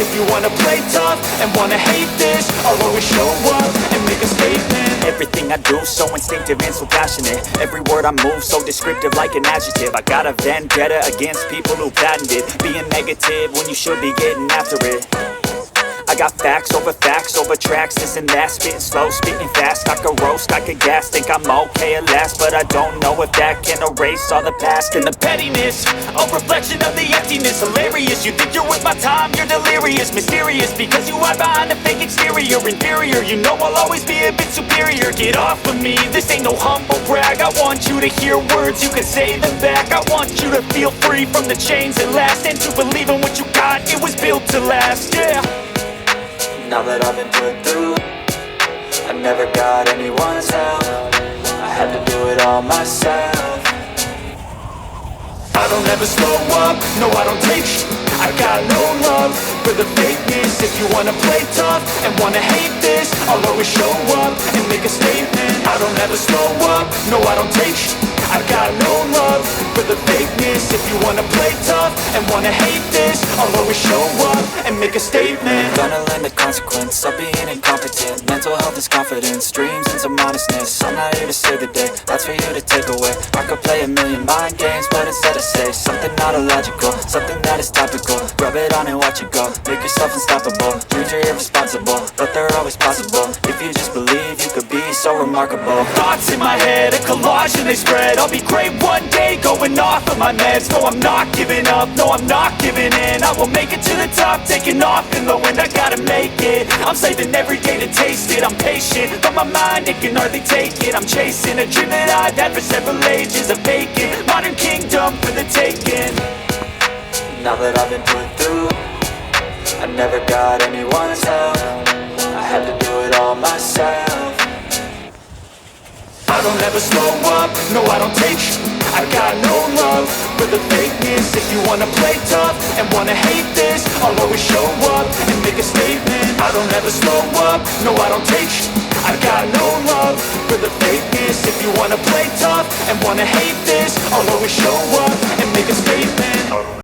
If you wanna play tough and wanna hate this, I'll always show up and make a statement. Everything I do so instinctive and so passionate. Every word I move so descriptive like an adjective. I got a vendetta against people who patented being negative when you should be getting after it. I got facts over tracks, this and that. Spitting slow, speaking fast, I could roast, I could gas. Think I'm okay at last, but I don't know if that can erase all the past. And the pettiness, a reflection of the emptiness. Hilarious, you think you're worth my time, you're delirious. Mysterious, because you hide behind a fake exterior. Inferior, you know I'll always be a bit superior. Get off of me, this ain't no humble brag. I want you to hear words, you can say them back. I want you to feel free from the chains that last, and to believe in what you got, it was built to last, yeah. Now that I've been put through, I never got anyone's help. I had to do it all myself. I don't ever slow up, no I don't take sh*t. I got no love for the fakeness. If you wanna play tough and wanna hate this, I'll always show up and make a statement. I don't ever slow up, no I don't take sh*t. I got no love for the fakeness. If you wanna play tough and wanna hate this, I'll always show up and make a statement. Gonna learn the consequence of being incompetent. Mental health is confidence, dreams and some honestness. I'm not here to save the day, that's for you to take away. I could play a million mind games, but instead I say something not illogical, something that is topical. Rub it on and watch it go, make yourself unstoppable. Dreams are irresponsible, but they're always possible. If you just believe, you could be so remarkable. Thoughts in my head, a collage and they spread. I'll be great one day, going off of my meds. No, I'm not giving up, no, I'm not giving in. I will make it to the top, taking off in the wind. I gotta make it, I'm saving every day to taste it. I'm patient, but my mind, it can hardly take it. I'm chasing a dream that I've had for several ages. A vacant, modern kingdom for the taking. Now that I've been put through, I never got anyone's help. I had to do it all myself. I don't ever slow up, no I don't take sh*t. I got no love for the fakeness. If you wanna play tough and wanna hate this, I'll always show up and make a statement. I don't ever slow up, no I don't take sh*t. I got no love for the fakeness. If you wanna play tough and wanna hate this, I'll always show up and make a statement.